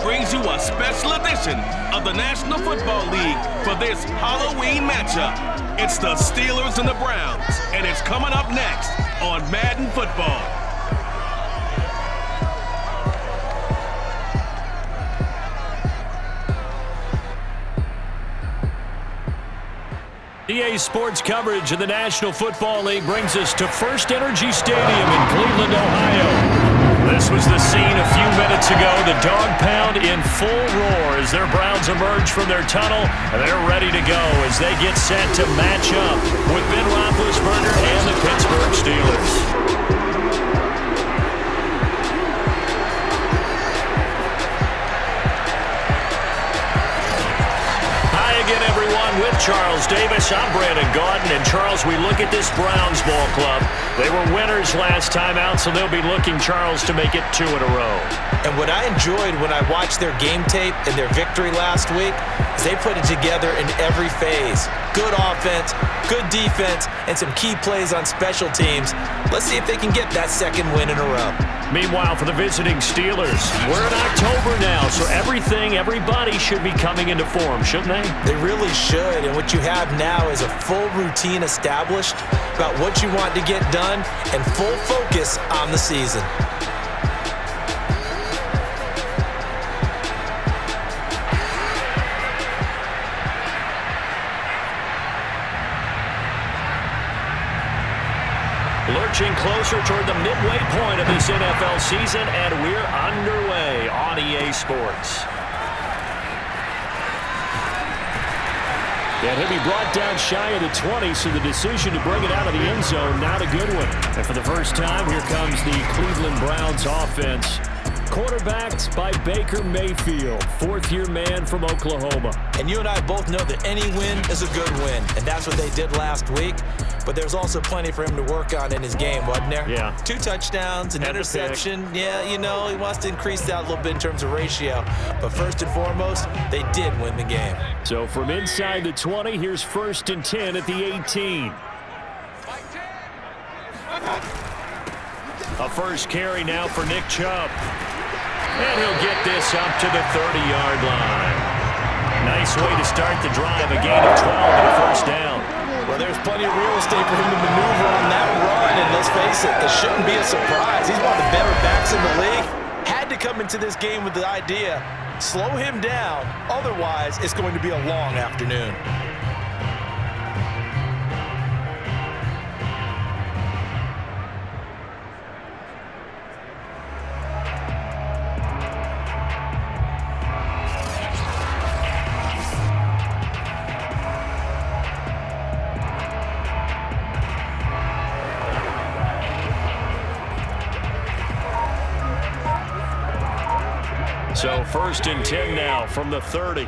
brings you a special edition of the National Football League for this Halloween matchup. It's the Steelers and the Browns, and it's coming up next on Madden Football. EA Sports coverage of the National Football League brings us to First Energy Stadium in Cleveland, Ohio. This was the scene a few minutes ago. The dog pound in full roar as their Browns emerge from their tunnel, and they're ready to go as they get set to match up with Ben Roethlisberger and the Pittsburgh Steelers. Again, everyone, with Charles Davis, I'm Brandon Gaudin, and Charles, we look at this Browns ball club. They were winners last time out, so they'll be looking, Charles, to make it 2 in a row. And what I enjoyed when I watched their game tape and their victory last week is they put it together in every phase. Good offense, good defense, and some key plays on special teams. Let's see if they can get that second win in a row. Meanwhile, for the visiting Steelers, we're in October now, so everybody should be coming into form, shouldn't they? They really should, and what you have now is a full routine established about what you want to get done and full focus on the season. Lurching closer toward the midway point of this NFL season, and we're underway on EA Sports. And he'll be brought down shy of the 20, so the decision to bring it out of the end zone, not a good one. And for the first time, here comes the Cleveland Browns offense. Quarterbacked by Baker Mayfield, fourth-year man from Oklahoma. And you and I both know that any win is a good win, and that's what they did last week. But there's also plenty for him to work on in his game, wasn't there? Yeah. 2 touchdowns, an interception. Yeah, you know, he wants to increase that a little bit in terms of ratio. But first and foremost, they did win the game. So from inside the 20, here's 1st and 10 at the 18. A first carry now for Nick Chubb. And he'll get this up to the 30-yard line. Nice way to start the drive, a gain of 12 and a first down. Well, there's plenty of real estate for him to maneuver on that run, and let's face it, this shouldn't be a surprise. He's one of the better backs in the league. Had to come into this game with the idea, slow him down, otherwise it's going to be a long afternoon. So 1st and 10 now from the 30.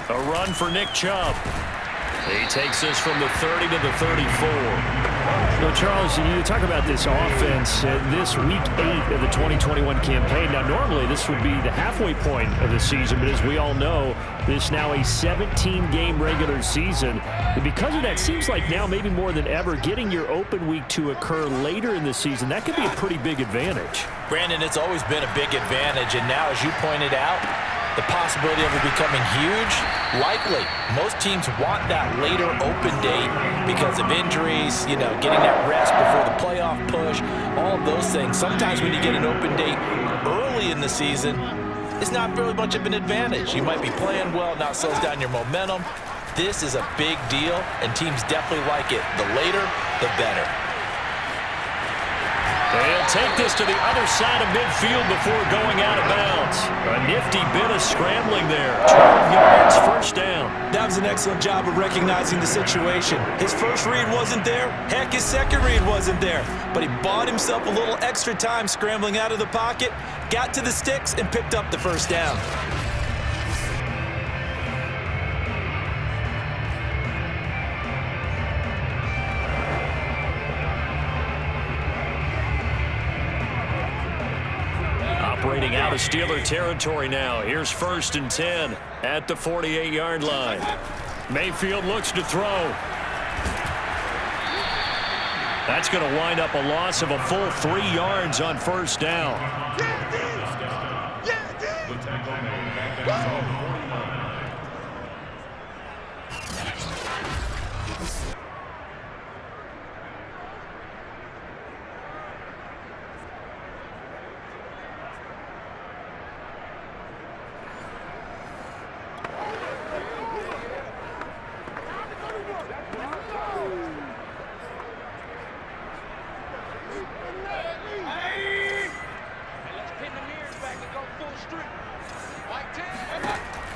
A run for Nick Chubb. He takes this from the 30 to the 34. Well, Charles, you talk about this offense this week 8 of the 2021 campaign. Now, normally this would be the halfway point of the season, but as we all know, this now a 17-game regular season. And because of that, seems like now maybe more than ever, getting your open week to occur later in the season, that could be a pretty big advantage. Brandon, it's always been a big advantage, and now, as you pointed out, the possibility of it becoming huge, likely. Most teams want that later open date because of injuries, you know, getting that rest before the playoff push, all of those things. Sometimes when you get an open date early in the season, it's not really much of an advantage. You might be playing well, now it slows down your momentum. This is a big deal, and teams definitely like it. The later, the better. They'll take this to the other side of midfield before going out of bounds. A nifty bit of scrambling there. 12 yards, first down. That was an excellent job of recognizing the situation. His first read wasn't there. Heck, his second read wasn't there. But he bought himself a little extra time scrambling out of the pocket, got to the sticks, and picked up the first down. Operating out of Steeler territory now. Here's 1st and 10 at the 48-yard line. Mayfield looks to throw. That's going to wind up a loss of a full 3 yards on first down.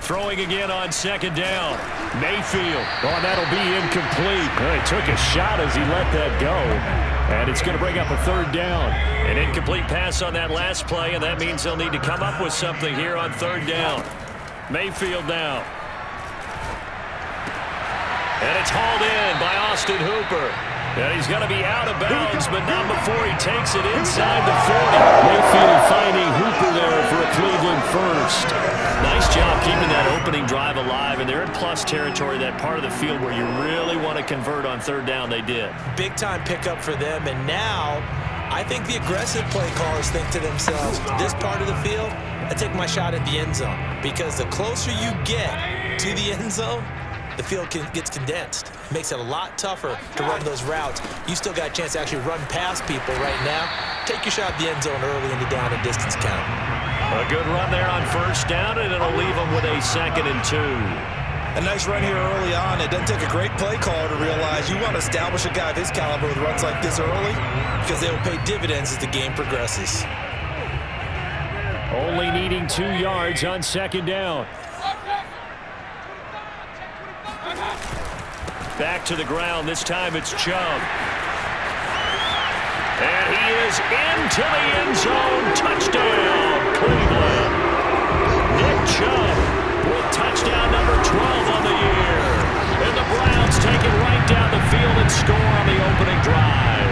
Throwing again on second down. Mayfield. Oh, that'll be incomplete. He took a shot as he let that go. And it's going to bring up a third down. An incomplete pass on that last play, and that means they'll need to come up with something here on third down. Mayfield now. And it's hauled in by Austin Hooper. And he's going to be out of bounds, but not before he takes it inside the 40. Mayfield finding Hooper there for a Cleveland first. Nice job keeping that opening drive alive, and they're in plus territory, that part of the field where you really want to convert on third down. They did. Big-time pickup for them, and now I think the aggressive play callers think to themselves, this part of the field, I take my shot at the end zone, because the closer you get to the end zone, the field gets condensed. Makes it a lot tougher to run those routes. You still got a chance to actually run past people right now. Take your shot at the end zone early in the down and distance count. A good run there on first down, and it'll leave them with a 2nd and 2. A nice run here early on. It doesn't take a great play caller to realize you want to establish a guy of his caliber with runs like this early, because they will pay dividends as the game progresses. Only needing 2 yards on second down. Back to the ground. This time it's Chubb. And he is into the end zone. Touchdown, Cleveland. Nick Chubb with touchdown number 12 on the year. And the Browns take it right down the field and score on the opening drive.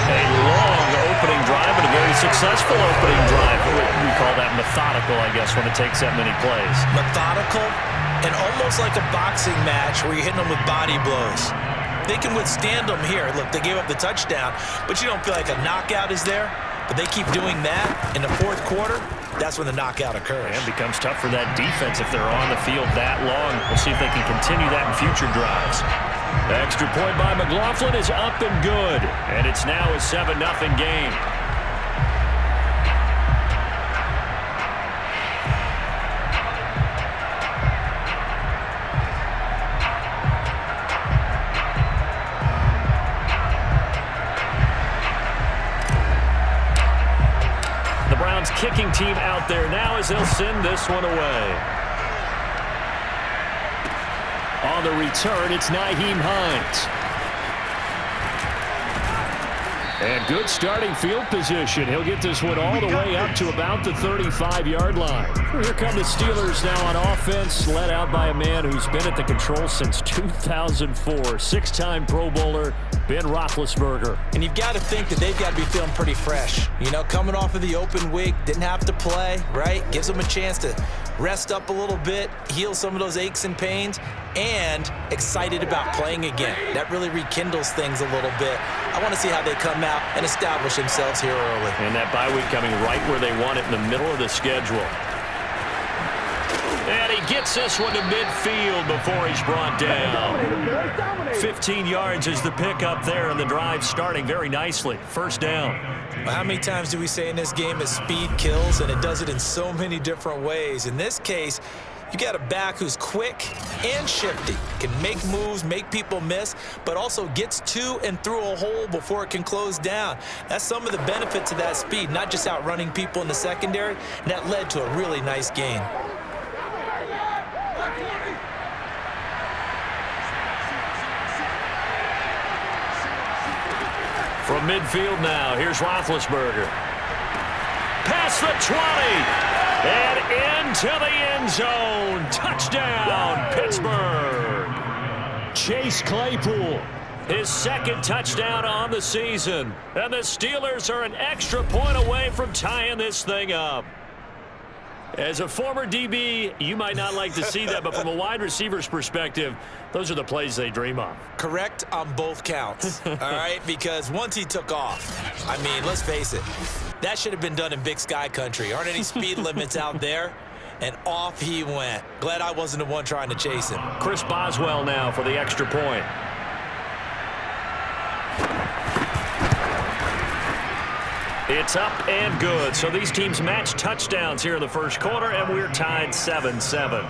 A long opening drive, but a very successful opening drive. We call that methodical, I guess, when it takes that many plays. Methodical and almost like a boxing match where you're hitting them with body blows. They can withstand them here. Look, they gave up the touchdown, but you don't feel like a knockout is there. But they keep doing that in the fourth quarter. That's when the knockout occurs. And it becomes tough for that defense if they're on the field that long. We'll see if they can continue that in future drives. The extra point by McLaughlin is up and good. And it's now a 7-0 game. Kicking team out there now as they'll send this one away. On the return, it's Nyheim Hines. And good starting field position. He'll get this one all the way up to about the 35-yard line. Here come the Steelers now on offense, led out by a man who's been at the control since 2004. 6-time Pro Bowler, Ben Roethlisberger. And you've got to think that they've got to be feeling pretty fresh. You know, coming off of the open week, didn't have to play, right? Gives them a chance to rest up a little bit, heal some of those aches and pains, and excited about playing again. That really rekindles things a little bit. I want to see how they come out and establish themselves here early. And that bye week coming right where they want it, in the middle of the schedule. And he gets this one to midfield before he's brought down. 15 yards is the pickup there, and the drive starting very nicely. First down. Well, how many times do we say in this game that speed kills, and it does it in so many different ways? In this case, you got a back who's quick and shifty, can make moves, make people miss, but also gets to and through a hole before it can close down. That's some of the benefits of that speed, not just outrunning people in the secondary, and that led to a really nice gain. From midfield now, here's Roethlisberger. Past the 20. And into the end zone. Touchdown, Pittsburgh. Chase Claypool, his second touchdown on the season. And the Steelers are an extra point away from tying this thing up. As a former DB, you might not like to see that, but from a wide receiver's perspective, those are the plays they dream of. Correct on both counts, all right? Because once he took off, I mean, let's face it, that should have been done in Big Sky country. Aren't any speed limits out there? And off he went. Glad I wasn't the one trying to chase him. Chris Boswell now for the extra point. It's up and good. So these teams match touchdowns here in the first quarter, and we're tied 7-7.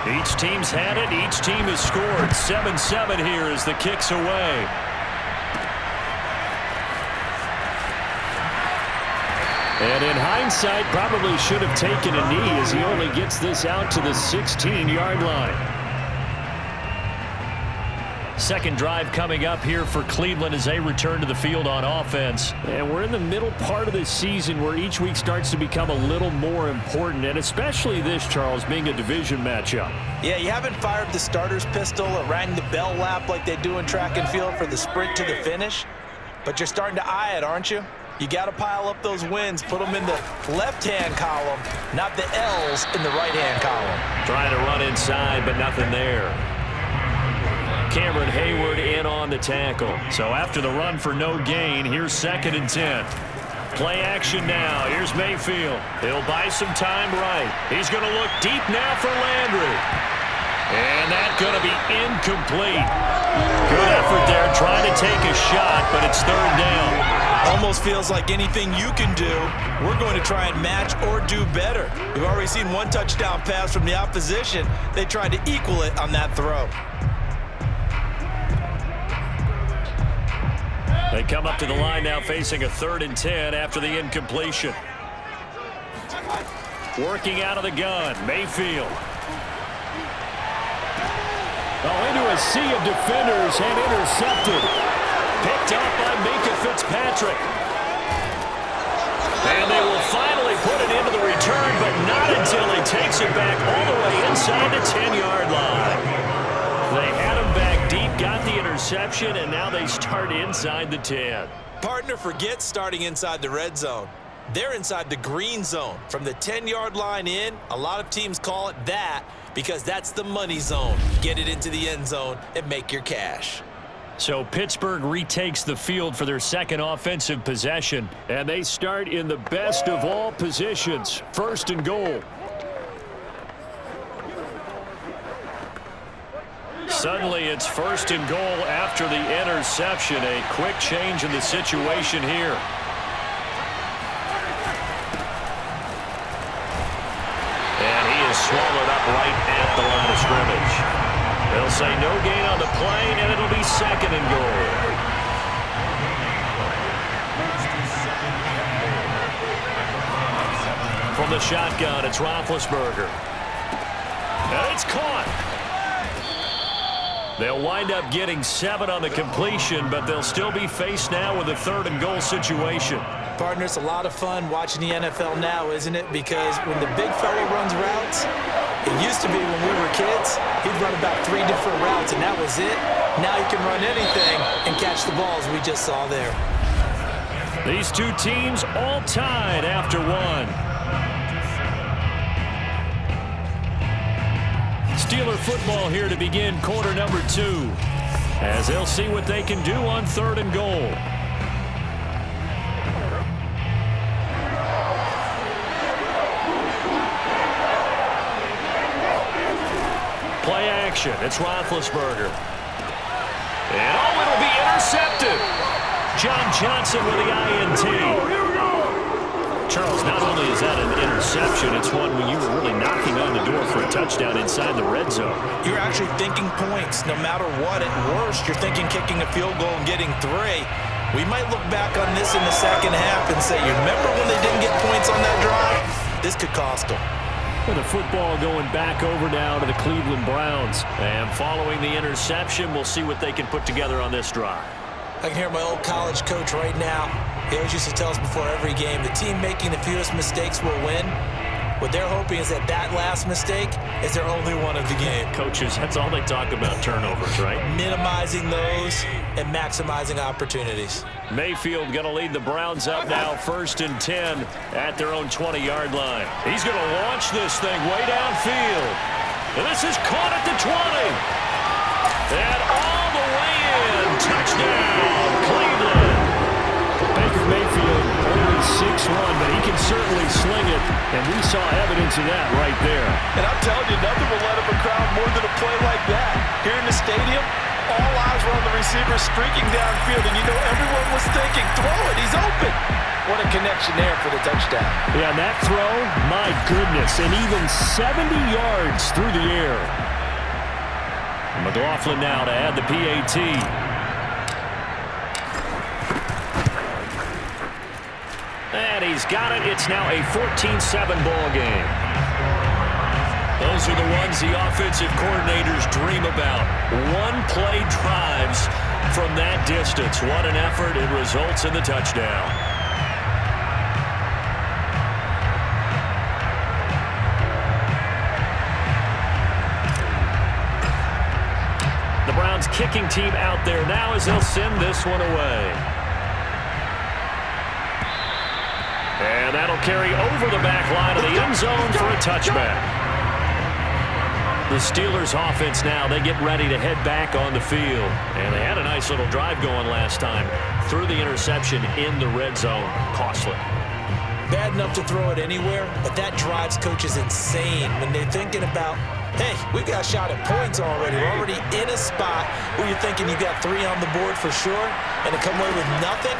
Each team's had it. Each team has scored. 7-7 here as the kick's away. And in hindsight, probably should have taken a knee as he only gets this out to the 16-yard line. Second drive coming up here for Cleveland as they return to the field on offense. And we're in the middle part of the season where each week starts to become a little more important, and especially this, Charles, being a division matchup. Yeah, you haven't fired the starter's pistol or rang the bell lap like they do in track and field for the sprint to the finish, but you're starting to eye it, aren't you? You got to pile up those wins, put them in the left-hand column, not the L's in the right-hand column. Trying to run inside, but nothing there. Cameron Hayward in on the tackle. So after the run for no gain, here's 2nd and 10. Play action now. Here's Mayfield. He'll buy some time right. He's going to look deep now for Landry. And that's going to be incomplete. Good effort there trying to take a shot, but it's 3rd down. Almost feels like anything you can do, we're going to try and match or do better. We've already seen one touchdown pass from the opposition. They tried to equal it on that throw. They come up to the line now facing a 3rd and 10 after the incompletion. Working out of the gun, Mayfield. Into a sea of defenders and intercepted. Picked up by Minka Fitzpatrick. And they will finally put it into the return, but not until he takes it back all the way inside the 10-yard line. They had him back deep, got the interception, and now they start inside the 10. Partner, forget starting inside the red zone. They're inside the green zone. From the 10-yard line in, a lot of teams call it that because that's the money zone. Get it into the end zone and make your cash. So Pittsburgh retakes the field for their second offensive possession, and they start in the best of all positions, 1st and goal. Suddenly it's 1st and goal after the interception. A quick change in the situation here. And he is swallowed up right at the line of scrimmage. They'll say no gain on the play, and it'll be 2nd and goal. From the shotgun, it's Roethlisberger. And it's caught. They'll wind up getting 7 on the completion, but they'll still be faced now with a 3rd and goal situation. Partner, it's a lot of fun watching the NFL now, isn't it? Because when the big fella runs routes, it used to be when we were kids, he'd run about 3 different routes, and that was it. Now he can run anything and catch the balls we just saw there. These two teams all tied after 1. Steeler football here to begin quarter number 2, as they'll see what they can do on 3rd and goal. Play action. It's Roethlisberger. And it'll be intercepted. John Johnson with the INT. Charles, not only is that an interception, it's one when you were really knocking on the door for a touchdown inside the red zone. You're actually thinking points no matter what. At worst, you're thinking kicking a field goal and getting 3. We might look back on this in the second half and say, you remember when they didn't get points on that drive? This could cost them. Well, the football going back over now to the Cleveland Browns. And following the interception, we'll see what they can put together on this drive. I can hear my old college coach right now. He always used to tell us before every game, the team making the fewest mistakes will win. What they're hoping is that that last mistake is their only one of the game. Coaches, that's all they talk about, turnovers, right? Minimizing those and maximizing opportunities. Mayfield going to lead the Browns up now, 1st and 10 at their own 20-yard line. He's going to launch this thing way downfield. And this is caught at the 20. And all the way in. Touchdown, Cleveland. Baker Mayfield only 6'1", but he can certainly sling it, and we saw evidence of that right there. And I'm telling you, nothing will let up a crowd more than a play like that. Here in the stadium, all eyes were on the receiver streaking downfield, and you know everyone was thinking, throw it, he's open. What a connection there for the touchdown. Yeah, and that throw, my goodness, and even 70 yards through the air. McLaughlin now to add the PAT. And he's got it. It's now a 14-7 ball game. Those are the ones the offensive coordinators dream about. One-play drives from that distance. What an effort. It results in the touchdown. The Browns kicking team out there now as they'll send this one away. And that'll carry over the back line of the end zone for a touchback. The Steelers offense now, they get ready to head back on the field. And they had a nice little drive going last time. Threw the interception in the red zone. Costly. Bad enough to throw it anywhere, but that drives coaches insane when they're thinking about, hey, we got a shot at points already. We're already in a spot where you're thinking you got 3 on the board for sure, and to come away with nothing,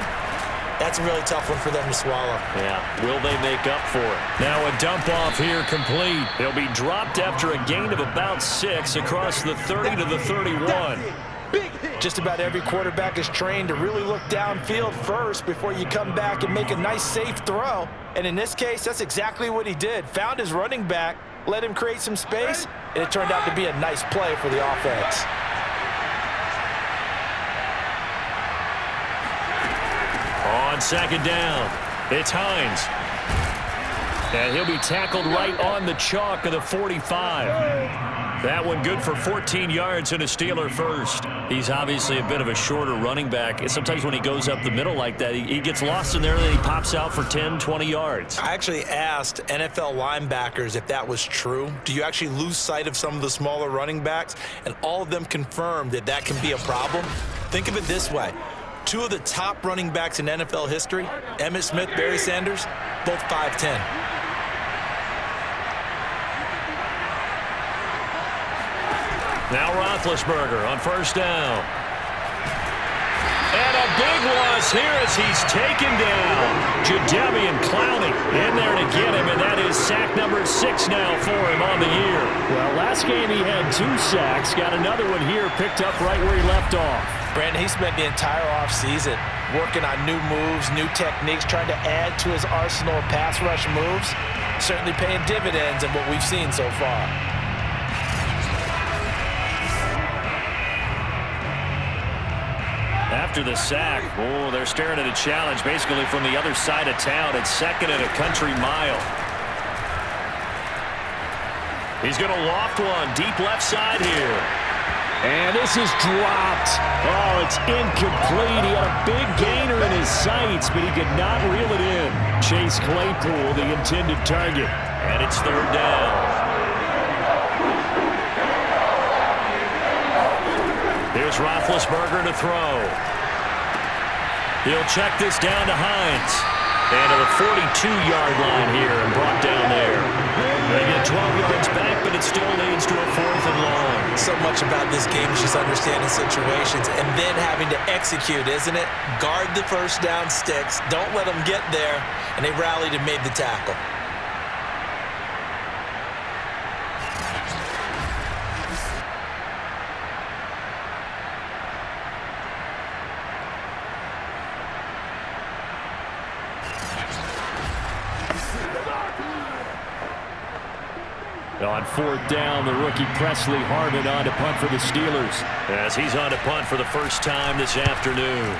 that's a really tough one for them to swallow. Yeah, will they make up for it? Now a dump off here complete. He'll be dropped after a gain of about 6 across the 30 to the 31. Just about every quarterback is trained to really look downfield first before you come back and make a nice, safe throw. And in this case, that's exactly what he did. Found his running back, let him create some space, and it turned out to be a nice play for the offense. On second down, it's Hines. And he'll be tackled right on the chalk of the 45. That one good for 14 yards and a Steeler first. He's obviously a bit of a shorter running back. Sometimes when he goes up the middle like that, he gets lost in there and then he pops out for 10, 20 yards. I actually asked NFL linebackers if that was true. Do you actually lose sight of some of the smaller running backs? And all of them confirmed that that can be a problem. Think of it this way. 2 of the top running backs in NFL history, Emmitt Smith, Barry Sanders, both 5'10". Now Roethlisberger on first down. And a big loss here as he's taken down. Jadeveon Clowney in there to get him, and that is sack number 6 now for him on the year. Well, last game he had 2 sacks. Got another one here, picked up right where he left off. Brandon, he spent the entire offseason working on new moves, new techniques, trying to add to his arsenal of pass rush moves. Certainly paying dividends in what we've seen so far. After the sack, they're staring at a challenge basically from the other side of town. It's 2nd and a country mile. He's going to loft one deep left side here. And this is dropped. Oh, it's incomplete. He had a big gainer in his sights, but he could not reel it in. Chase Claypool, the intended target. And it's 3rd down. Here's Roethlisberger to throw. He'll check this down to Hines. And to the 42-yard line here and brought down there. They get 12 yards back, but it still leads to a 4th and long. So much about this game is just understanding situations and then having to execute, isn't it? Guard the first down sticks. Don't let them get there. And they rallied and made the tackle. On 4th down, the rookie Presley Harvin on to punt for the Steelers. As he's on to punt for the first time this afternoon.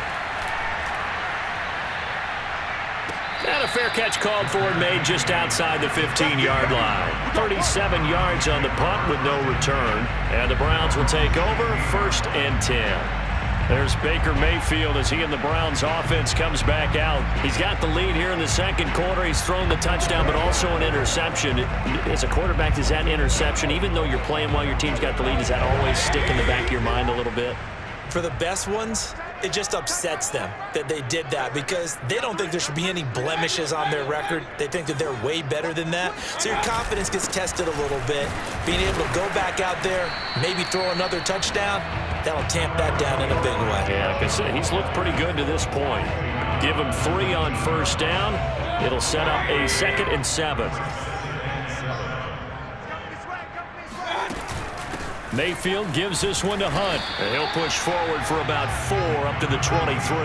And a fair catch called for and made just outside the 15-yard line. 37 yards on the punt with no return. And the Browns will take over 1st and 10. There's Baker Mayfield as he and the Browns offense comes back out. He's got the lead here in the second quarter. He's thrown the touchdown, but also an interception. As a quarterback, is that interception, even though you're playing while your team's got the lead, does that always stick in the back of your mind a little bit? For the best ones, it just upsets them that they did that because they don't think there should be any blemishes on their record. They think that they're way better than that. So your confidence gets tested a little bit. Being able to go back out there, maybe throw another touchdown, that'll tamp that down in a big way. Yeah, because he's looked pretty good to this point. Give him 3 on 1st down. It'll set up a 2nd and 7. Mayfield gives this one to Hunt. And he'll push forward for about 4 up to the 23.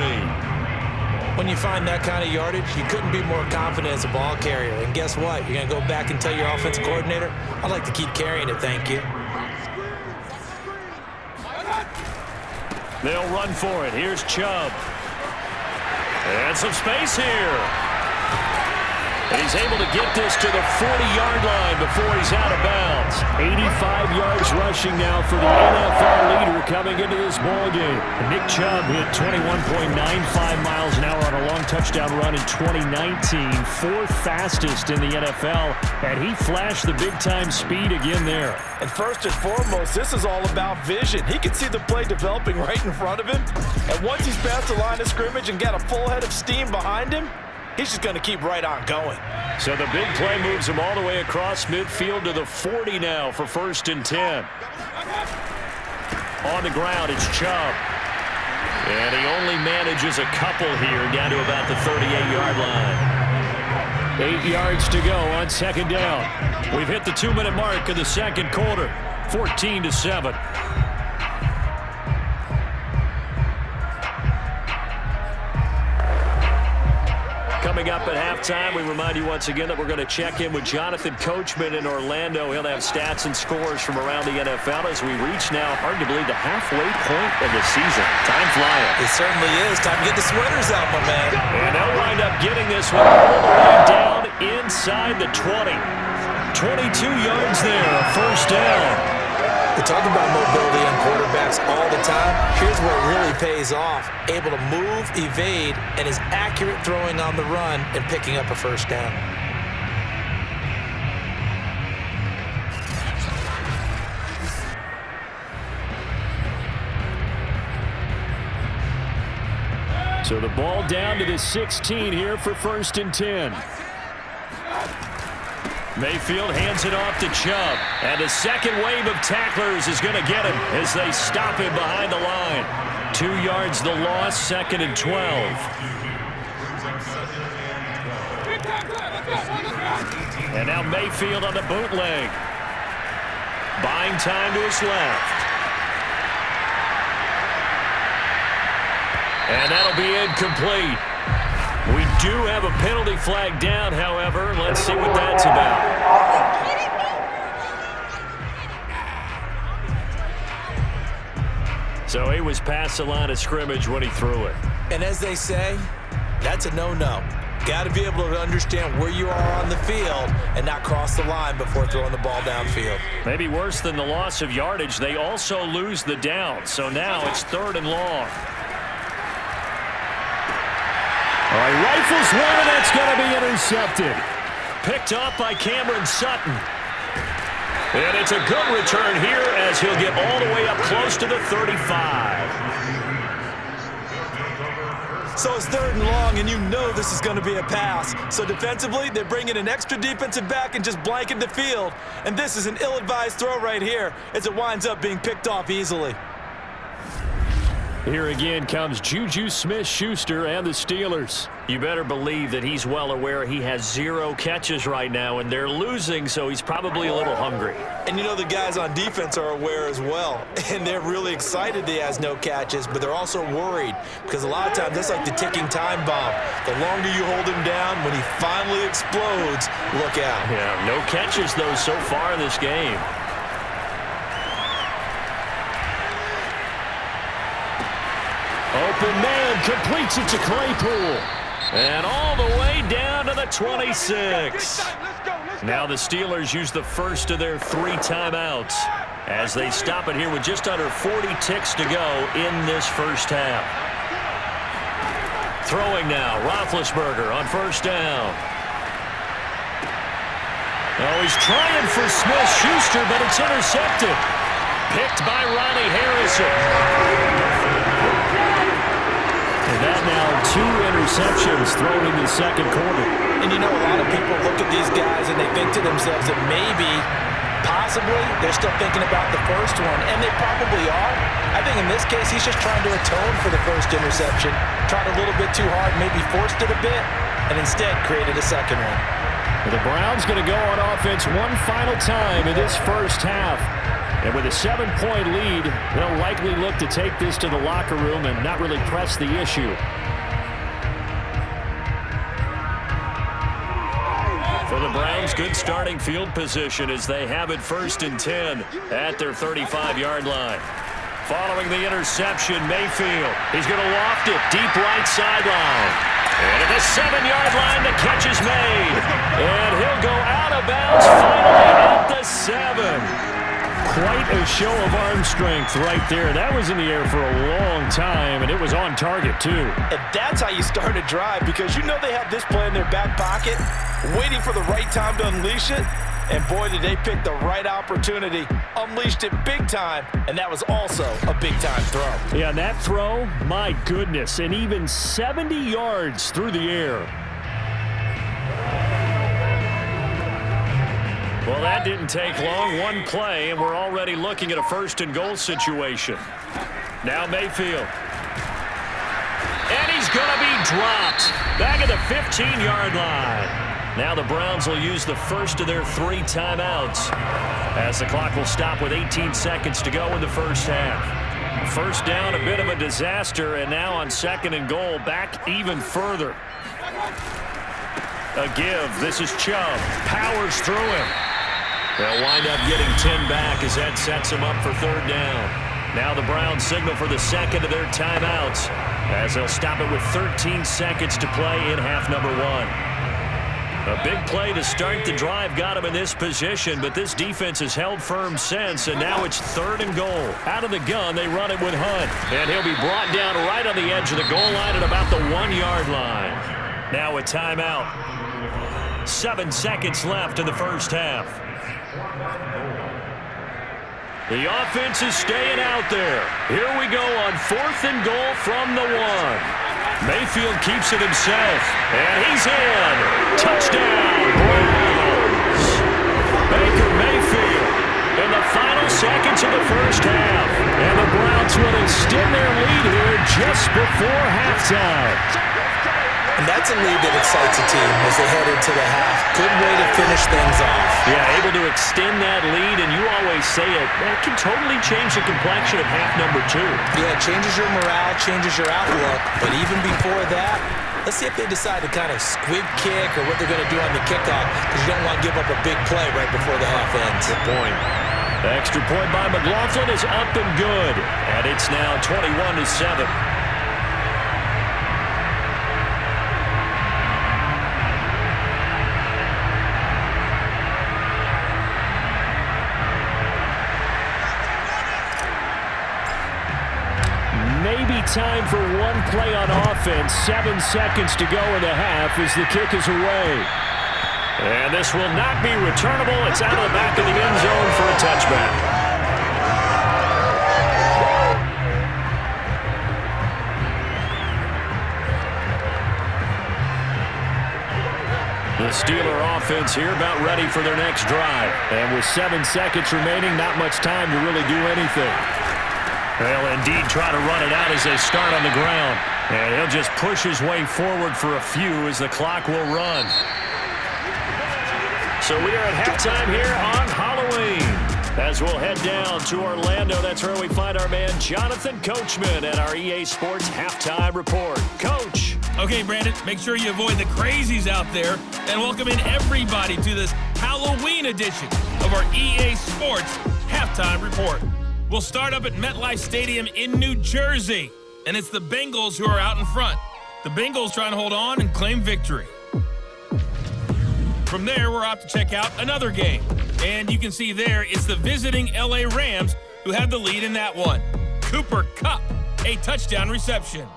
When you find that kind of yardage, you couldn't be more confident as a ball carrier. And guess what? You're going to go back and tell your offensive coordinator, I'd like to keep carrying it, thank you. They'll run for it. Here's Chubb. And some space here. And he's able to get this to the 40-yard line before he's out of bounds. 85 yards rushing now for the NFL leader coming into this ballgame. Nick Chubb hit 21.95 miles an hour on a long touchdown run in 2019, 4th fastest in the NFL, and he flashed the big-time speed again there. And first and foremost, this is all about vision. He can see the play developing right in front of him, and once he's past the line of scrimmage and got a full head of steam behind him, he's just going to keep right on going. So the big play moves him all the way across midfield to the 40 now for 1st and 10. On the ground, it's Chubb. And he only manages a couple here down to about the 38-yard line. 8 yards to go on 2nd down. We've hit the 2-minute mark of the second quarter, 14-7. Coming up at halftime, we remind you once again that we're going to check in with Jonathan Coachman in Orlando. He'll have stats and scores from around the NFL as we reach now, hard to believe, the halfway point of the season. Time flying. It certainly is. Time to get the sweaters out, my man. And they'll wind up getting this one all the way down inside the 20. 22 yards there, a 1st down. We talk about mobility on quarterbacks all the time. Here's where it really pays off. Able to move, evade, and is accurate throwing on the run and picking up a 1st down. So the ball down to the 16 here for 1st and 10. Mayfield hands it off to Chubb. And a second wave of tacklers is going to get him as they stop him behind the line. 2 yards the loss, 2nd and 12. And now Mayfield on the bootleg. Buying time to his left. And that'll be incomplete. We do have a penalty flag down, however. Let's see what that's about. So he was past the line of scrimmage when he threw it. And as they say, that's a no-no. Got to be able to understand where you are on the field and not cross the line before throwing the ball downfield. Maybe worse than the loss of yardage, they also lose the down. So now it's 3rd and long. All right, rifles one, and that's going to be intercepted. Picked off by Cameron Sutton. And it's a good return here as he'll get all the way up close to the 35. So it's 3rd and long, and you know this is going to be a pass. So defensively, they bring in an extra defensive back and just blanket the field. And this is an ill-advised throw right here as it winds up being picked off easily. Here again comes Juju Smith-Schuster and the Steelers. You better believe that he's well aware he has 0 catches right now, and they're losing, so he's probably a little hungry. And you know the guys on defense are aware as well. And they're really excited that he has no catches, but they're also worried because a lot of times that's like the ticking time bomb. The longer you hold him down, when he finally explodes, look out. Yeah, no catches, though, so far in this game. Open man, completes it to Claypool. And all the way down to the 26. Now the Steelers use the first of their 3 timeouts as they stop it here with just under 40 ticks to go in this first half. Throwing now, Roethlisberger on first down. Oh, he's trying for Smith-Schuster, but it's intercepted. Picked by Ronnie Harrison. And that now 2 interceptions thrown in the second quarter. And you know, a lot of people look at these guys and they think to themselves that maybe, possibly, they're still thinking about the first one, and they probably are. I think in this case, he's just trying to atone for the first interception, tried a little bit too hard, maybe forced it a bit, and instead created a second one. The Browns going to go on offense one final time in this first half. And with a 7-point lead, they'll likely look to take this to the locker room and not really press the issue. For the Browns, good starting field position as they have it 1st and 10 at their 35-yard line. Following the interception, Mayfield. He's going to loft it deep right sideline. And at the 7-yard line, the catch is made. And he'll go out of bounds finally at the 7. Quite a show of arm strength right there. That was in the air for a long time, and it was on target, too. And that's how you start a drive, because you know they have this play in their back pocket, waiting for the right time to unleash it. And boy, did they pick the right opportunity. Unleashed it big time, and that was also a big-time throw. Yeah, and that throw, my goodness, and even 70 yards through the air. Well, that didn't take long. 1 play, and we're already looking at a 1st and goal situation. Now Mayfield. And he's going to be dropped back at the 15-yard line. Now the Browns will use the first of their 3 timeouts as the clock will stop with 18 seconds to go in the first half. First down, a bit of a disaster, and now on 2nd and goal, back even further. A give. This is Chubb. Powers through him. They'll wind up getting 10 back as that sets them up for 3rd down. Now the Browns signal for the 2nd of their timeouts as they'll stop it with 13 seconds to play in half number 1. A big play to start the drive got him in this position, but this defense has held firm since, and now it's 3rd and goal. Out of the gun, they run it with Hunt, and he'll be brought down right on the edge of the goal line at about the 1-yard line. Now a timeout. 7 seconds left in the first half. The offense is staying out there. Here we go on 4th and goal from the 1. Mayfield keeps it himself, and he's in. Touchdown, Browns. Baker Mayfield in the final seconds of the first half. And the Browns will extend their lead here just before halftime. And that's a lead that excites a team as they head into the half. Good way to finish things off. Yeah, able to extend that lead, and you always say it, that can totally change the complexion of half number 2. Yeah, it changes your morale, changes your outlook. But even before that, let's see if they decide to kind of squib kick or what they're going to do on the kickoff, because you don't want to give up a big play right before the half ends. Good point. The extra point by McLaughlin is up and good, and it's now 21-7. Maybe time for 1 play on offense. 7 seconds to go in the half as the kick is away. And this will not be returnable. It's out of the back of the end zone for a touchback. The Steeler offense here about ready for their next drive. And with 7 seconds remaining, not much time to really do anything. They'll indeed try to run it out as they start on the ground. And he'll just push his way forward for a few as the clock will run. So we are at halftime here on Halloween. As we'll head down to Orlando, that's where we find our man Jonathan Coachman at our EA Sports Halftime Report. Coach. Okay, Brandon, make sure you avoid the crazies out there and welcome in everybody to this Halloween edition of our EA Sports Halftime Report. We'll start up at MetLife Stadium in New Jersey, and it's the Bengals who are out in front. The Bengals trying to hold on and claim victory. From there, we're off to check out another game. And you can see there, it's the visiting LA Rams who have the lead in that one. Cooper Kupp, a touchdown reception.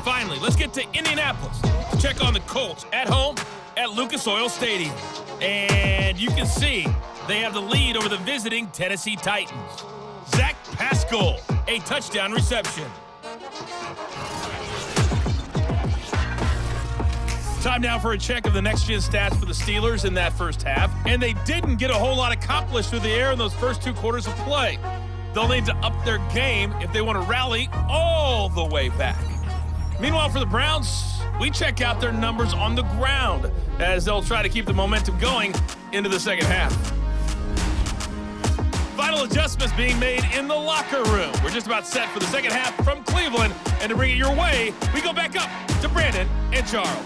Finally, let's get to Indianapolis to check on the Colts at home at Lucas Oil Stadium. And you can see they have the lead over the visiting Tennessee Titans. Zach Pascal, a touchdown reception. Time now for a check of the next-gen stats for the Steelers in that first half. And they didn't get a whole lot accomplished through the air in those first 2 quarters of play. They'll need to up their game if they want to rally all the way back. Meanwhile, for the Browns, we check out their numbers on the ground as they'll try to keep the momentum going into the second half. Final adjustments being made in the locker room. We're just about set for the second half from Cleveland. And to bring it your way, we go back up to Brandon and Charles.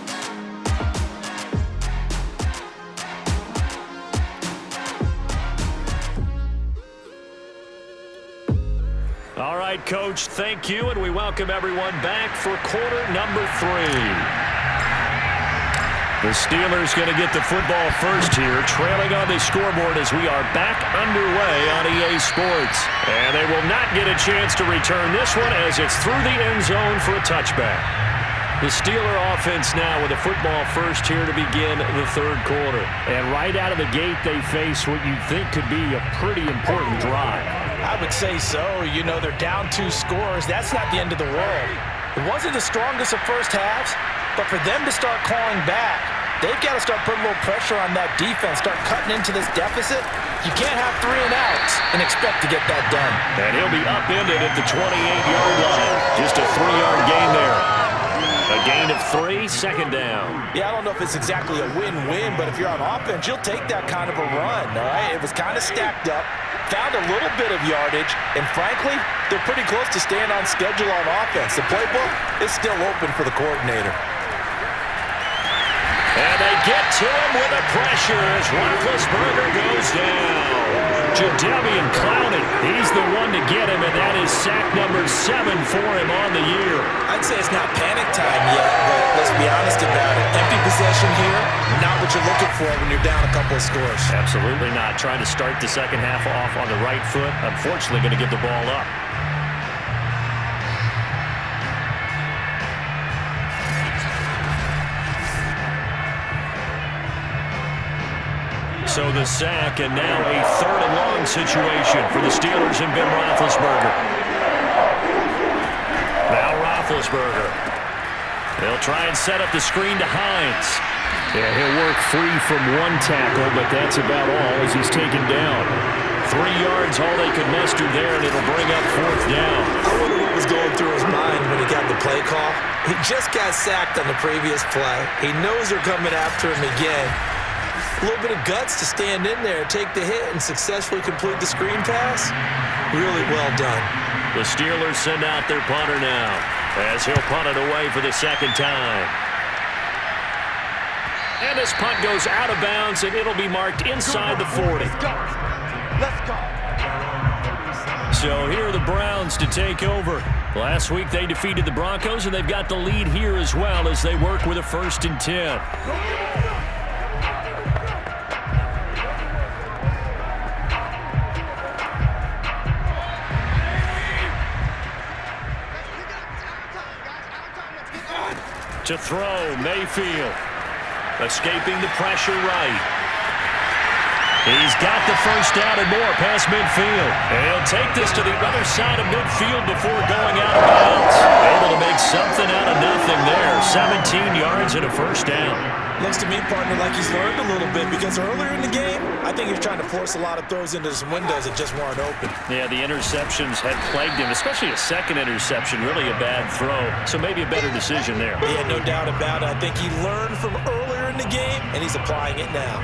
All right, Coach, thank you, and we welcome everyone back for quarter number 3. The Steelers going to get the football first here, trailing on the scoreboard as we are back underway on EA Sports. And they will not get a chance to return this one as it's through the end zone for a touchback. The Steeler offense now with the football first here to begin the third quarter. And right out of the gate, they face what you think could be a pretty important drive. I would say so. You know, they're down 2 scores. That's not the end of the world. It wasn't the strongest of first halves, but for them to start clawing back, they've got to start putting a little pressure on that defense, start cutting into this deficit. You can't have 3 and outs and expect to get that done. And he'll be upended at the 28-yard line. Just a 3-yard gain there. A gain of 3, second down. Yeah, I don't know if it's exactly a win-win, but if you're on offense, you'll take that kind of a run, all right? It was kind of stacked up, found a little bit of yardage, and frankly, they're pretty close to staying on schedule on offense. The playbook is still open for the coordinator. And they get to him with a pressure as Roethlisberger goes down. Jadeveon Clowney, he's the one to get him, and that is sack number 7 for him on the year. I'd say it's not panic time yet, but let's be honest about it. Empty possession here, not what you're looking for when you're down a couple of scores. Absolutely not. Trying to start the second half off on the right foot. Unfortunately, going to give the ball up. So the sack, and now a 3rd and long situation for the Steelers and Ben Roethlisberger. Now Roethlisberger. They'll try and set up the screen to Hines. Yeah, he'll work free from 1 tackle, but that's about all as he's taken down. 3 yards, all they could muster there, and it'll bring up 4th down. I wonder what was going through his mind when he got the play call. He just got sacked on the previous play. He knows they're coming after him again. A little bit of guts to stand in there, take the hit, and successfully complete the screen pass. Really well done. The Steelers send out their punter now as he'll punt it away for the 2nd time. And this punt goes out of bounds, and it'll be marked inside the 40. Let's go. So here are the Browns to take over. Last week they defeated the Broncos, and they've got the lead here as well as they work with a 1st and 10. To throw, Mayfield. Escaping the pressure right. He's got the first down and more past midfield. And he'll take this to the other side of midfield before going out of bounds. Able to make something out of nothing there. 17 yards and a 1st down. Looks to me, partner, like he's learned a little bit because earlier in the game, I think he was trying to force a lot of throws into some windows that just weren't open. Yeah, the interceptions had plagued him, especially a 2nd interception, really a bad throw. So maybe a better decision there. Yeah, no doubt about it. I think he learned from earlier in the game, and he's applying it now.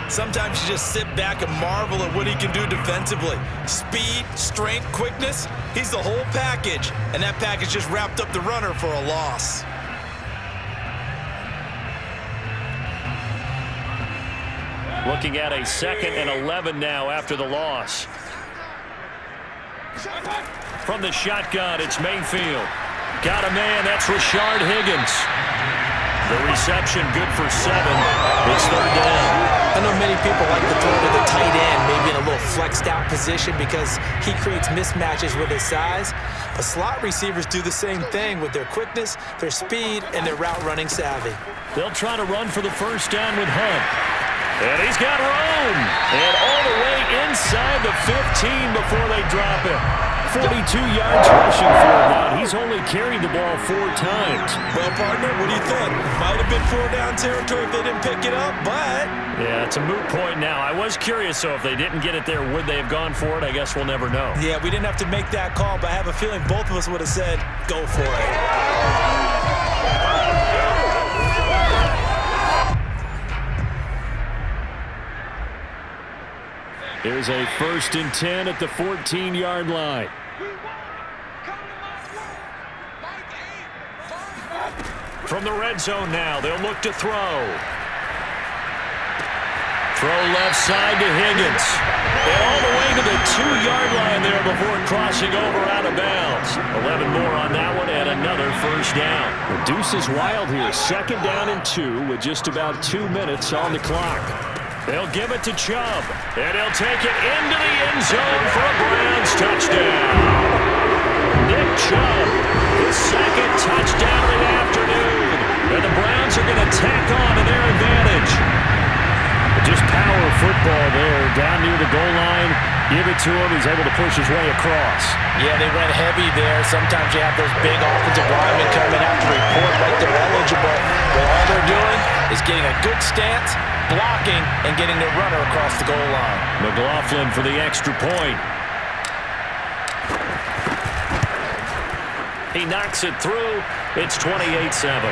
Sometimes you just sit back and marvel at what he can do defensively. Speed, strength, quickness, he's the whole package. And that package just wrapped up the runner for a loss. Looking at a 2nd and 11 now after the loss. From the shotgun, it's Mayfield. Got a man. That's Rashard Higgins. The reception good for 7. It's third down. I know many people like to throw to the tight end, maybe in a little flexed out position because he creates mismatches with his size. But slot receivers do the same thing with their quickness, their speed, and their route running savvy. They'll try to run for the first down with Hunt. And he's got room. And all the way inside the 15 before they drop him. 42 yards rushing for him now. He's only carried the ball 4 times. Well, partner, what do you think? Might have been 4-down territory if they didn't pick it up, but... Yeah, it's a moot point now. I was curious, so if they didn't get it there, would they have gone for it? I guess we'll never know. Yeah, we didn't have to make that call, but I have a feeling both of us would have said, go for it. Here's a 1st and 10 at the 14-yard line. From the red zone now, they'll look to throw. Throw left side to Higgins. And all the way to the 2-yard line there before crossing over out of bounds. 11 more on that one and another first down. The deuce is wild here. 2nd down and 2 with just about 2 minutes on the clock. They'll give it to Chubb, and he'll take it into the end zone for a Browns touchdown. Nick Chubb, his 2nd touchdown of the afternoon, and the Browns are going to tack on to their advantage. Just power football there, down near the goal line. Give it to him. He's able to push his way across. Yeah, they went heavy there. Sometimes you have those big offensive linemen coming out to report like they're eligible, but all they're doing is getting a good stance, blocking, and getting the runner across the goal line. McLaughlin for the extra point. He knocks it through. It's 28-7.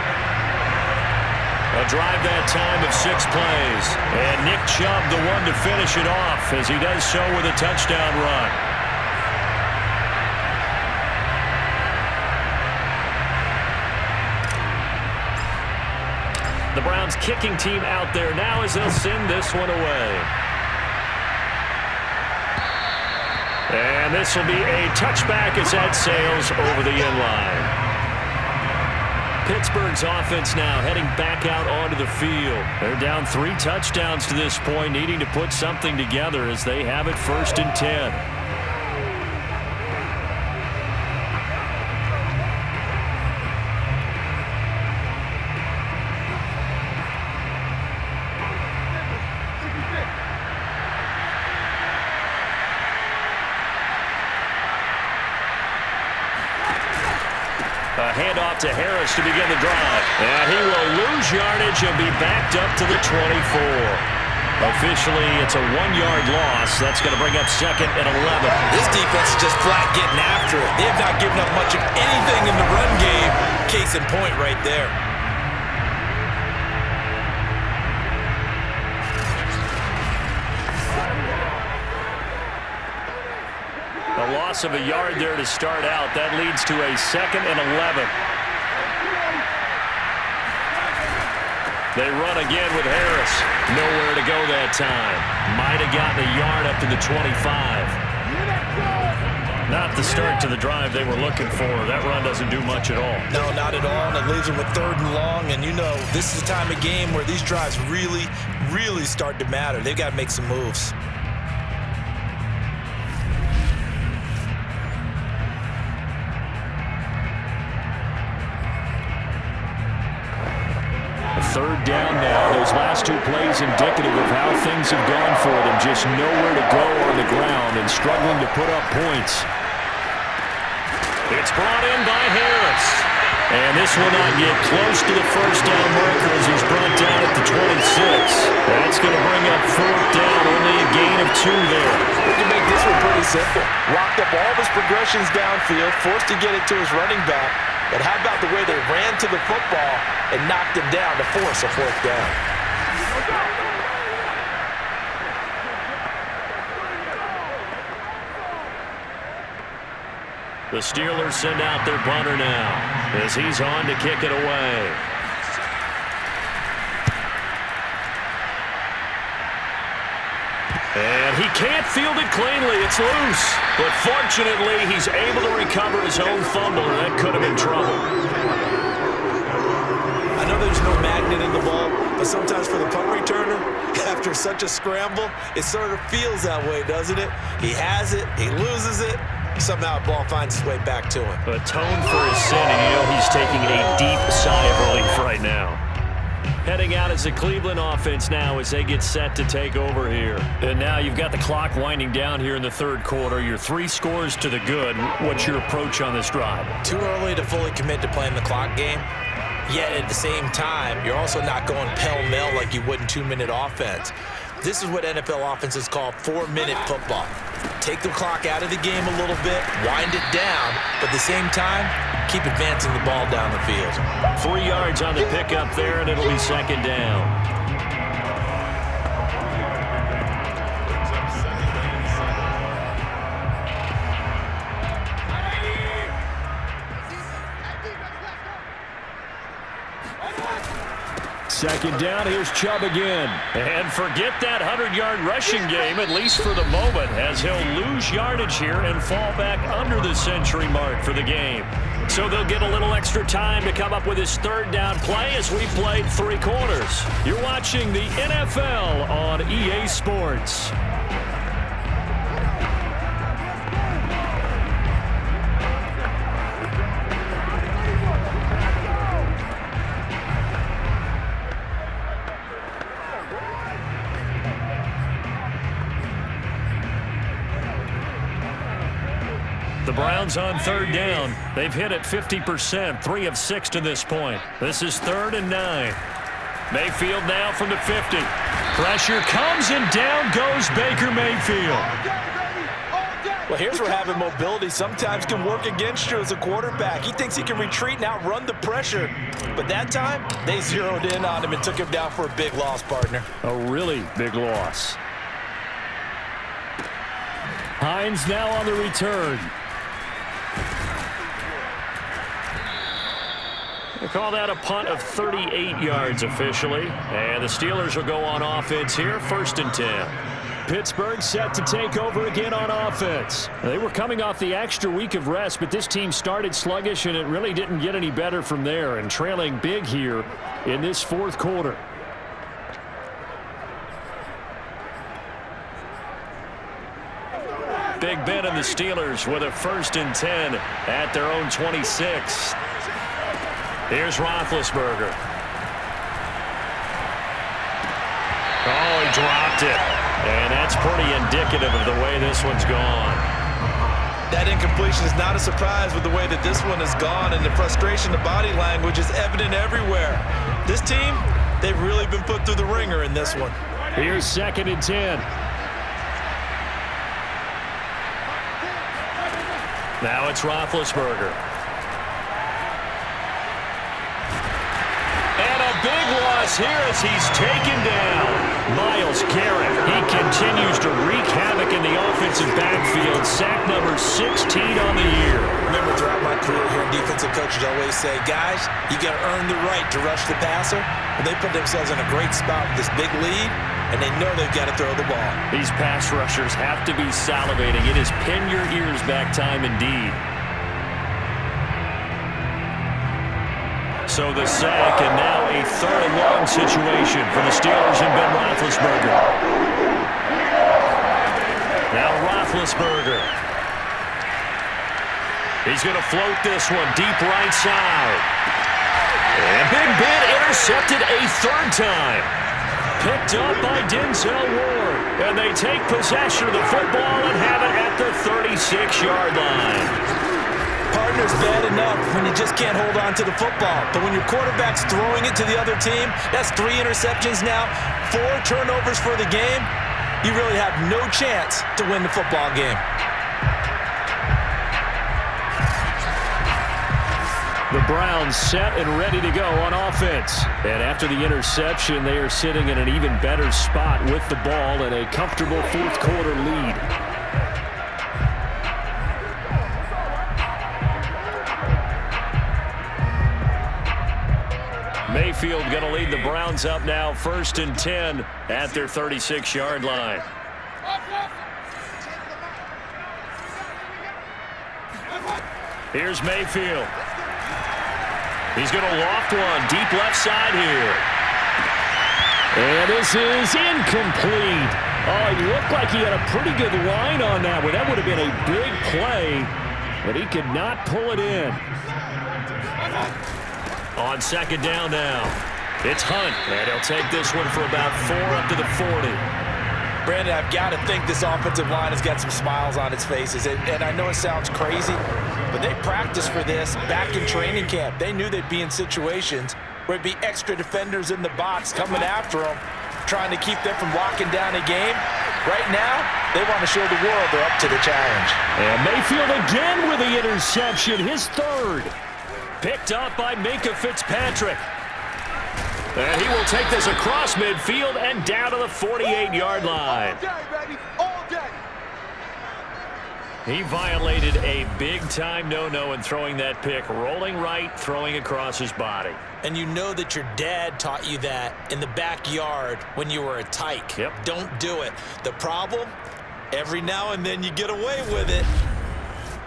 A drive that time of 6 plays. And Nick Chubb the one to finish it off as he does so with a touchdown run. The Browns kicking team out there now as they'll send this one away. And this will be a touchback as that sails over the end line. Pittsburgh's offense now heading back out onto the field. They're down 3 touchdowns to this point, needing to put something together as they have it 1st and 10. A handoff to Harris to begin the drive. And he will lose yardage and be backed up to the 24. Officially, it's a 1-yard loss. That's going to bring up 2nd and 11. This defense is just flat getting after it. They have not given up much of anything in the run game. Case in point right there. A loss of a yard there to start out. That leads to a 2nd and 11. They run again with Harris. Nowhere to go that time. Might have gotten a yard up to the 25. Not the start to the drive they were looking for. That run doesn't do much at all. No, not at all. And it leaves them with 3rd and long. And you know, this is the time of game where these drives really, really start to matter. They've got to make some moves. Third down now. Those last 2 plays indicative of how things have gone for them. Just nowhere to go on the ground and struggling to put up points. It's brought in by Harris. And this will not get close to the first down marker as he's brought down at the 26. That's going to bring up 4th down. Only a gain of 2 there. We can make this one pretty simple. Locked up all of his progressions downfield, forced to get it to his running back. But how about the way they ran to the football and knocked him down to force a 4th down? The Steelers send out their punter now as he's on to kick it away. And he can't field it cleanly. It's loose. But fortunately, he's able to recover his own fumble, or that could have been trouble. I know there's no magnet in the ball, but sometimes for the punt returner, after such a scramble, it sort of feels that way, doesn't it? He has it, he loses it, somehow the ball finds its way back to him. Atone for his sin, and you know he's taking a deep sigh of relief right now. Heading out as the Cleveland offense now as they get set to take over here. And now you've got the clock winding down here in the third quarter. You're 3 scores to the good. What's your approach on this drive? Too early to fully commit to playing the clock game. Yet at the same time, you're also not going pell-mell like you would in 2-minute offense. This is what NFL offenses call 4-minute football. Take the clock out of the game a little bit, wind it down, but at the same time, keep advancing the ball down the field. 3 yards on the pickup there, and it'll be second down. Second down, here's Chubb again. And forget that 100-yard rushing game, at least for the moment, as he'll lose yardage here and fall back under the century mark for the game. So they'll get a little extra time to come up with his third down play as we played 3 quarters. You're watching the NFL on EA Sports. The Browns on third down. They've hit it 50%, 3 of 6 to this point. This is 3rd and 9. Mayfield now from the 50. Pressure comes and down goes Baker Mayfield. Well, here's where having mobility sometimes can work against you as a quarterback. He thinks he can retreat and outrun the pressure. But that time, they zeroed in on him and took him down for a big loss, partner. A really big loss. Hines now on the return. They call that a punt of 38 yards officially. And the Steelers will go on offense here, 1st and 10. Pittsburgh set to take over again on offense. They were coming off the extra week of rest, but this team started sluggish, and it really didn't get any better from there, and trailing big here in this 4th quarter. Big Ben and the Steelers with a 1st and 10 at their own 26. Here's Roethlisberger. Oh, he dropped it. And that's pretty indicative of the way this one's gone. That incompletion is not a surprise with the way that this one has gone, and the frustration, the body language is evident everywhere. This team, they've really been put through the ringer in this one. Here's 2nd and 10. Now it's Roethlisberger. And a big loss here as he's taken down. Myles Garrett, he continues to wreak havoc in the offensive backfield. Sack number 16 on the year. Remember, throughout my career here, defensive coaches always say, guys, you got to earn the right to rush the passer. And they put themselves in a great spot with this big lead, and they know they've got to throw the ball. These pass rushers have to be salivating. It is pin your ears back time indeed. So the sack, and now a 3rd and long situation for the Steelers and Ben Roethlisberger. Now Roethlisberger. He's going to float this one deep right side. And Big Ben intercepted a 3rd time. Picked up by Denzel Ward. And they take possession of the football and have it at the 36-yard line. Partner's bad enough when you just can't hold on to the football. But when your quarterback's throwing it to the other team, that's 3 interceptions now, 4 turnovers for the game. You really have no chance to win the football game. The Browns set and ready to go on offense. And after the interception, they are sitting in an even better spot with the ball and a comfortable 4th quarter lead. Mayfield going to lead the Browns up now, 1st and 10 at their 36-yard line. Here's Mayfield. He's going to loft one deep left side here. And this is incomplete. Oh, he looked like he had a pretty good line on that one. That would have been a big play, but he could not pull it in. On second down now, it's Hunt, and he'll take this one for about 4 up to the 40. Brandon, I've got to think this offensive line has got some smiles on its faces. And I know it sounds crazy, but they practiced for this back in training camp. They knew they'd be in situations where it'd be extra defenders in the box coming after them, trying to keep them from locking down a game. Right now, they want to show the world they're up to the challenge. And Mayfield again with the interception, his third. Picked up by Minkah Fitzpatrick. And he will take this across midfield and down to the 48-yard line. All day, baby. All day. He violated a big-time no-no in throwing that pick, rolling right, throwing across his body. And you know that your dad taught you that in the backyard when you were a tyke. Yep. Don't do it. The problem, every now and then you get away with it.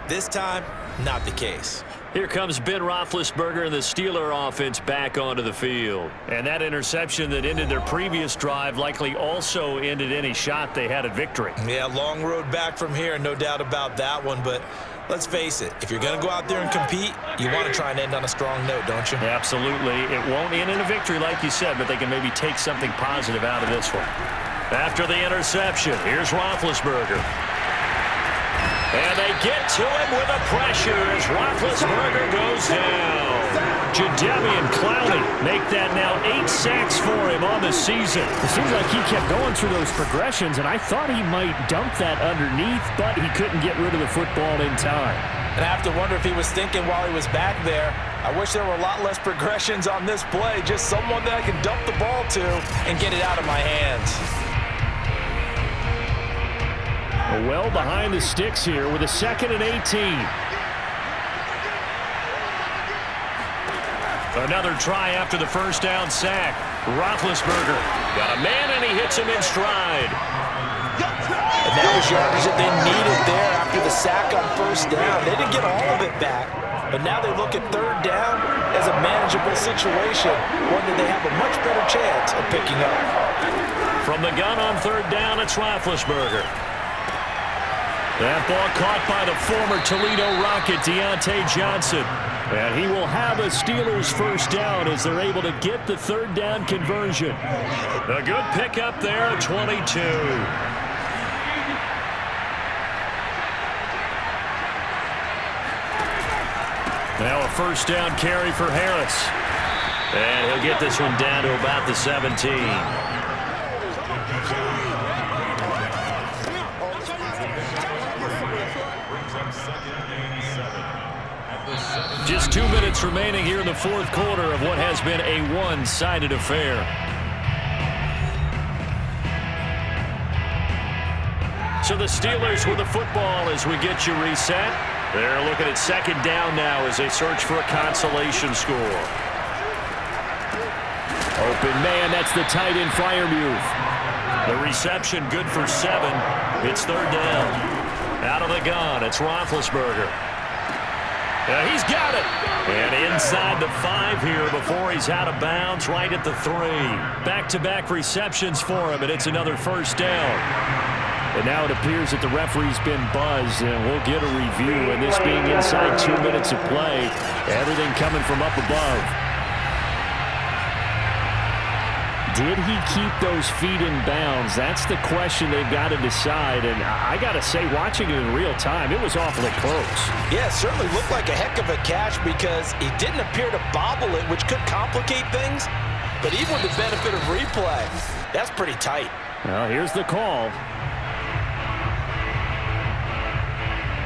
This time, not the case. Here comes Ben Roethlisberger and the Steeler offense back onto the field. And that interception that ended their previous drive likely also ended any shot they had at victory. Yeah, long road back from here, no doubt about that one. But let's face it, if you're going to go out there and compete, you want to try and end on a strong note, don't you? Absolutely. It won't end in a victory like you said, but they can maybe take something positive out of this one. After the interception, here's Roethlisberger. And they get to him with the pressure as Roethlisberger goes down. Jadeveon Clowney make that now 8 sacks for him on the season. It seems like he kept going through those progressions, and I thought he might dump that underneath, but he couldn't get rid of the football in time. And I have to wonder if he was thinking while he was back there, I wish there were a lot less progressions on this play, just someone that I can dump the ball to and get it out of my hands. Well behind the sticks here with a 2nd and 18. Another try after the first down sack. Roethlisberger got a man and he hits him in stride. And that was yardage that they needed there after the sack on first down. They didn't get all of it back, but now they look at third down as a manageable situation, one that they have a much better chance of picking up. From the gun on third down, it's Roethlisberger. That ball caught by the former Toledo Rocket, Deontay Johnson. And he will have a Steelers first down as they're able to get the third down conversion. A good pickup there at 22. Now a first down carry for Harris. And he'll get this one down to about the 17. Just 2 minutes remaining here in the fourth quarter of what has been a one-sided affair. So the Steelers with the football as we get you reset. They're looking at second down now as they search for a consolation score. Open man, that's the tight end Freiermuth. The reception good for 7. It's third down. Out of the gun, it's Roethlisberger. He's got it. And inside the 5 here before he's out of bounds, right at the 3. Back-to-back receptions for him, and it's another first down. And now it appears that the referee's been buzzed, and we'll get a review. And this being inside 2 minutes of play, everything coming from up above. Did he keep those feet in bounds? That's the question they've got to decide. And I got to say, watching it in real time, it was awfully close. Yeah, it certainly looked like a heck of a catch because he didn't appear to bobble it, which could complicate things. But even with the benefit of replay, that's pretty tight. Well, here's the call.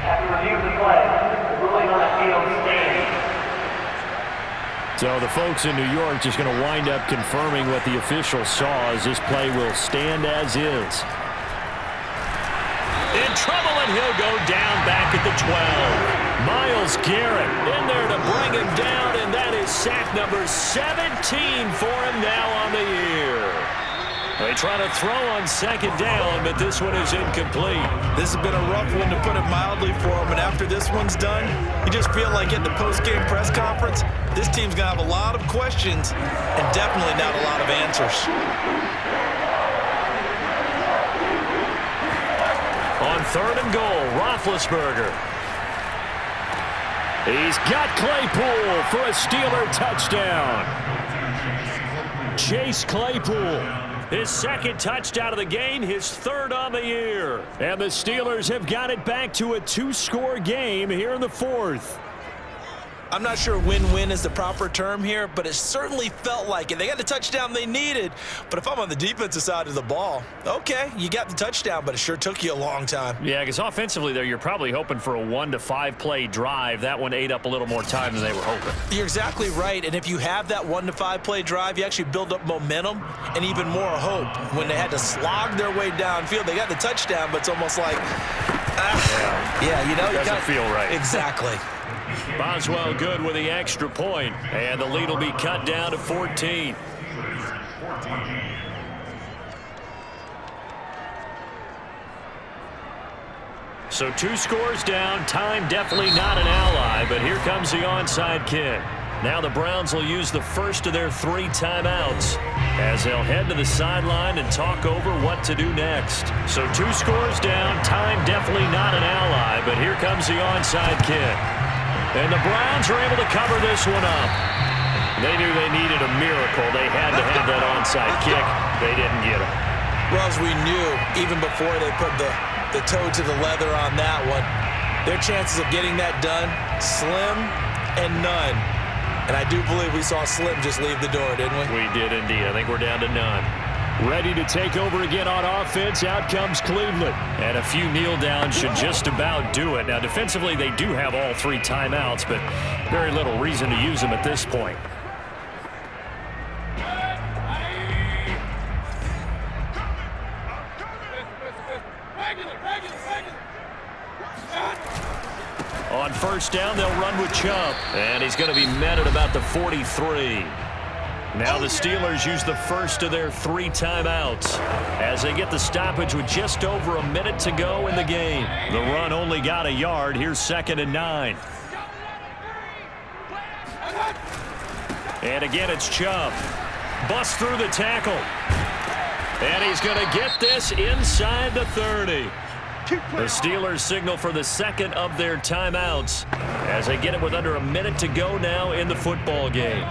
After review of the play, the ruling on the field stands. So the folks in New York just going to wind up confirming what the official saw as this play will stand as is. In trouble, and he'll go down back at the 12. Myles Garrett in there to bring him down, and that is sack number 17 for him now on the year. They try to throw on second down, but this one is incomplete. This has been a rough one, to put it mildly, for them. And after this one's done, you just feel like at the post-game press conference, this team's going to have a lot of questions and definitely not a lot of answers. On 3rd and goal, Roethlisberger. He's got Claypool for a Steeler touchdown. Chase Claypool, his 2nd touchdown of the game, his 3rd on the year. And the Steelers have got it back to a 2-score game here in the 4th. I'm not sure win-win is the proper term here, but it certainly felt like it. They got the touchdown they needed, but if I'm on the defensive side of the ball, okay, you got the touchdown, but it sure took you a long time. Yeah, because offensively there, you're probably hoping for a 1 to 5 play drive. That one ate up a little more time than they were hoping. You're exactly right, and if you have that 1 to 5 play drive, you actually build up momentum and even more hope. When they had to slog their way downfield, they got the touchdown, but it's almost like, yeah, you know, it doesn't feel right. Exactly. Boswell good with the extra point, and the lead will be cut down to 14. So 2 scores down, time definitely not an ally, but here comes the onside kick. Now the Browns will use the first of their 3 timeouts as they'll head to the sideline and talk over what to do next. So 2 scores down, time definitely not an ally, but here comes the onside kick. And the Browns are able to cover this one up. They knew they needed a miracle. They had to have that onside kick. They didn't get it. Well, as we knew, even before they put the toe to the leather on that one, their chances of getting that done, slim and none. And I do believe we saw Slim just leave the door, didn't we? We did indeed. I think we're down to none. Ready to take over again on offense. Out comes Cleveland. And a few kneel downs should just about do it. Now, defensively, they do have all 3 timeouts, but very little reason to use them at this point. On 1st down, they'll run with Chubb. And he's going to be met at about the 43. Now the Steelers use the first of their 3 timeouts as they get the stoppage with just over a minute to go in the game. The run only got a yard. Here's 2nd and 9. And again, it's Chubb. Busts through the tackle. And he's going to get this inside the 30. The Steelers signal for the 2nd of their timeouts as they get it with under a minute to go now in the football game.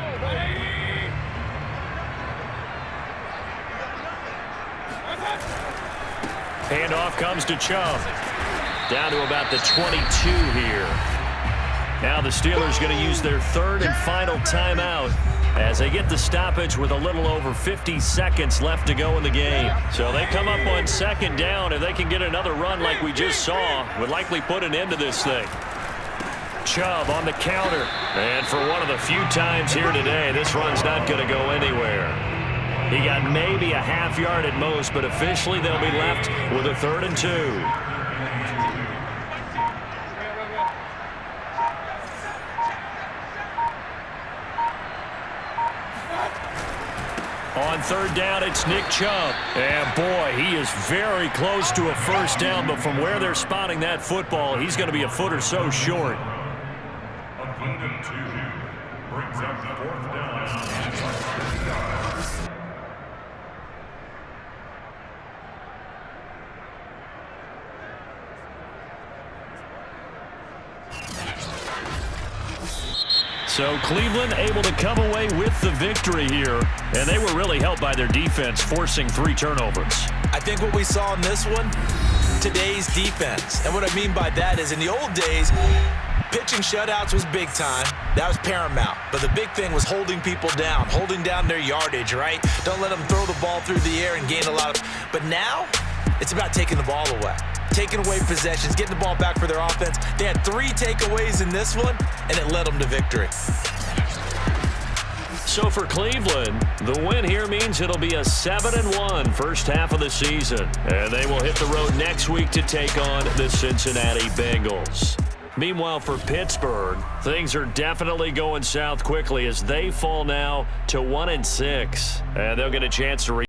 Handoff comes to Chubb. Down to about the 22 here. Now the Steelers going to use their 3rd and final timeout as they get the stoppage with a little over 50 seconds left to go in the game. So they come up on 2nd down. If they can get another run like we just saw, would likely put an end to this thing. Chubb on the counter. And for one of the few times here today, this run's not going to go anywhere. He got maybe a half yard at most, but officially they'll be left with a 3rd and 2. On 3rd down, it's Nick Chubb. And boy, he is very close to a 1st down, but from where they're spotting that football, he's going to be a foot or so short. A gain of 2 brings up 4th down. So Cleveland able to come away with the victory here, and they were really helped by their defense forcing 3 turnovers. I think what we saw in this one, today's defense. And what I mean by that is in the old days, pitching shutouts was big time. That was paramount. But the big thing was holding people down, holding down their yardage, right? Don't let them throw the ball through the air and gain a lot of... But now, it's about taking the ball away. Taking away possessions, getting the ball back for their offense. They had 3 takeaways in this one, and it led them to victory. So for Cleveland, the win here means it'll be a 7-1 first half of the season. And they will hit the road next week to take on the Cincinnati Bengals. Meanwhile, for Pittsburgh, things are definitely going south quickly as they fall now to 1-6. And they'll get a chance to